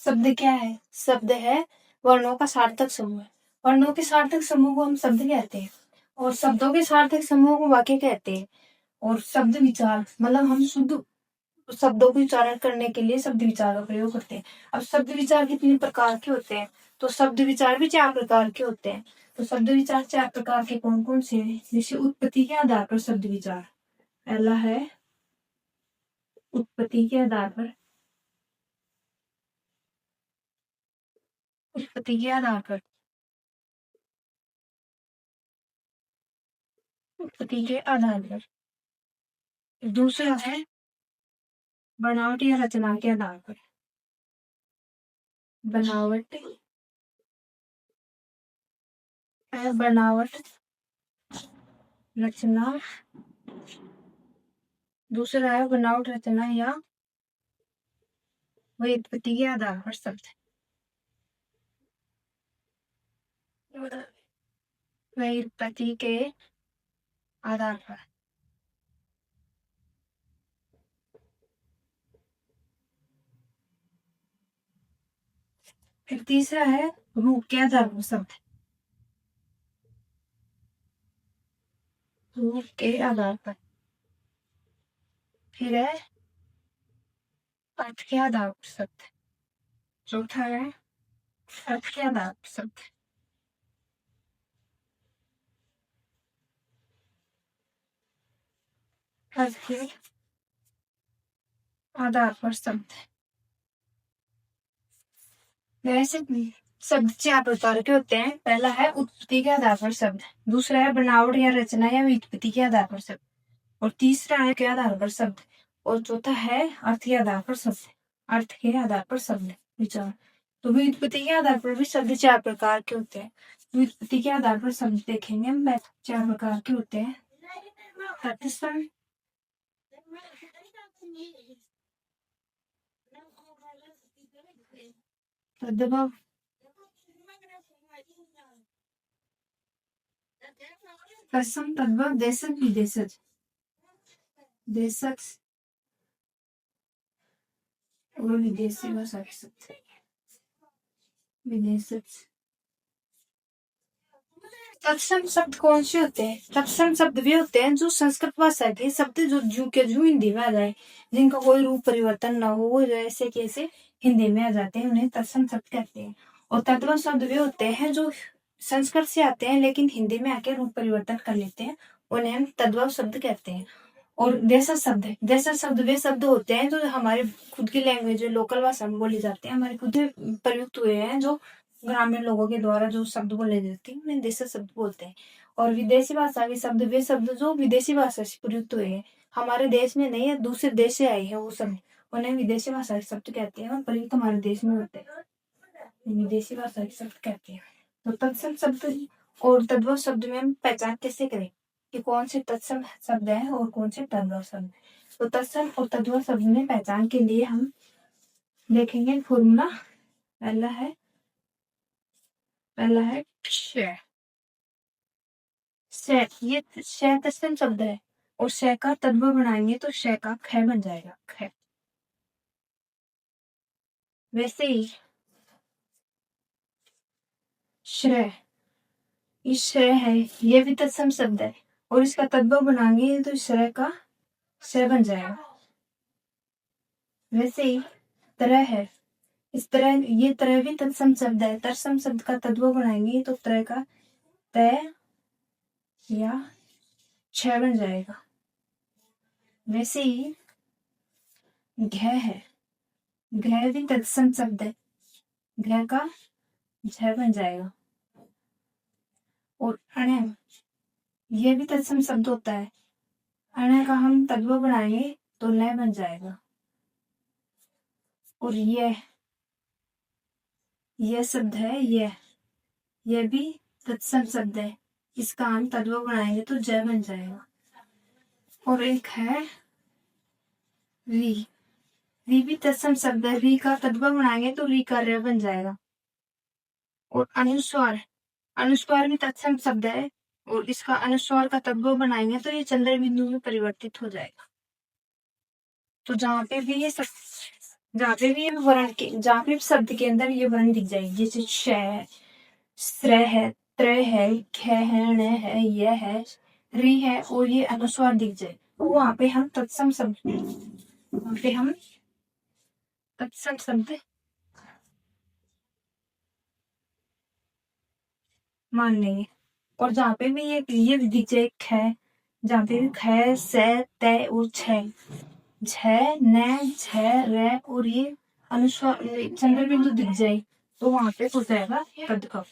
शब्द क्या है? शब्द है वर्णों का सार्थक समूह। वर्णों के सार्थक समूह को हम शब्द कहते हैं और शब्दों के सार्थक समूह को वाक्य कहते हैं। और शब्द विचार मतलब हम शुद्ध शब्दों को उच्चारण करने के लिए शब्द विचार का प्रयोग करते हैं। अब शब्द विचार कितने प्रकार के होते हैं? तो शब्द विचार भी 4 प्रकार के होते हैं। तो शब्द विचार 4 प्रकार के कौन कौन से हैं? जैसे उत्पत्ति के आधार पर शब्द विचार। पहला है उत्पत्ति के आधार पर। उत्पत्ति के आधार पर। उत्पत्ति के आधार पर। दूसरा है बनावट या रचना के आधार पर। बनावट बनावट रचना। दूसरा है बनावट रचना या व्युत्पत्ति के आधार पर शब्द। व्युत्पत्ति के आधार पर। फिर तीसरा है रूप के आधार पर शब्द। रूप के आधार पर। फिर है अर्थ के आधार पर शब्द। चौथा है अर्थ के आधार पर शब्द। अर्थ के आधार पर शब्द। वैसे शब्द 4 प्रकार के होते हैं। पहला है उत्पत्ति के आधार पर शब्द। दूसरा है बनावट या रचना या व्युत्पत्ति के आधार पर शब्द। और तीसरा है के आधार पर शब्द। और चौथा है अर्थ के आधार पर शब्द। अर्थ के आधार पर शब्द विचार। तो व्युत्पत्ति के आधार पर भी शब्द 4 प्रकार के होते हैं। व्युत्पत्ति के आधार पर शब्द देखेंगे हम 4 प्रकार के होते हैं। तत्सम, तद्भव, तत्सम, तद्भव, देशज, विदेशज। देशज और विदेशी भाषा के शब्द। विदेशज। तत्सम शब्द कौन से होते हैं? तत्सम शब्द वे होते हैं जो संस्कृत भाषा के शब्द जो जू के जू हिंदी में आ जाए, जिनका कोई रूप परिवर्तन न हो, वो जैसे कैसे हिंदी में आ जाते हैं, उन्हें तत्सम शब्द कहते हैं। और तद्भव शब्द वे होते हैं जो संस्कृत से आते हैं लेकिन हिंदी में आके रूप परिवर्तन कर लेते हैं, उन्हें हम तद्भव शब्द कहते हैं। और देशज शब्द है। देशज शब्द वे शब्द होते हैं जो हमारे खुद की लैंग्वेज लोकल भाषा में बोले जाते हैं, हमारे खुद प्रयुक्त हुए हैं, जो ग्रामीण लोगों के द्वारा जो शब्द बोले जाते हैं उन्हें देशज शब्द बोलते हैं। और विदेशी भाषा के शब्द वे शब्द जो विदेशी भाषा से प्रयुक्त हुए हैं, हमारे देश में नहीं है, दूसरे देश से आए हैं वो शब्द, उन्हें विदेशी भाषा के शब्द कहते हैं और प्रयुक्त हमारे देश में होते हैं, विदेशी भाषा के शब्द कहते हैं। तो तत्सम शब्द और तद्भव शब्द में हम पहचान कैसे करें कि कौन से तत्सम शब्द है और कौन से तद्भव शब्द है? तो तत्सम और तद्भव शब्द में पहचान के लिए हम देखेंगे फॉर्मूला। पहला है श। ये श तत्सम शब्द है और श का तद्भव बनाएंगे तो श का ख बन जाएगा, ख। वैसे ही श्रेय, इस श्रेय है, ये भी तत्सम शब्द है और इसका तद्भव बनाएंगे तो श्रेय का श बन जाएगा। वैसे ही तरह है, इस तरह ये तरह भी तत्सम शब्द है, तत्सम शब्द का तद्भव बनाएंगे तो तरह का तय या छ बन जाएगा। वैसे ही घ है, घ भी तत्सम शब्द है, घ का झ बन जाएगा। और अण, ये भी तत्सम शब्द होता है, अण का हम तद्भव बनाएंगे तो ल बन जाएगा। और यह शब्द है, यह भी तत्सम शब्द है, इसका हम तद्भव बनाएंगे तो ज बन जाएगा। और एक है री, री भी तत्सम शब्द है, री का तद्भव बनाएंगे तो री का र बन जाएगा। और अनुस्वार, अनुस्वार भी तत्सम शब्द है और इसका अनुस्वार का तद्भव बनाएंगे तो ये चंद्र बिंदु में परिवर्तित हो जाएगा। तो जहाँ पे भी ये जहाँ पे भी ये वर्ण के जहाँ पे भी शब्द के अंदर ये वर्ण दिख जाएगी, जैसे श है, श्र है, त्र है, ख है, ण है, य है, रि है और ये अनुस्वार दिख जाए, तो वहां पे हम तत्सम शब्द मान लेंगे। और जहाँ पे भी ये दिख जाए ख, जहाँ पे भी ख, से, तय और छ, झ, न, झ, र और ये अनुस्वार चंद्र बिंदु दिख जाए, तो वहां पे हो जाएगा पद का।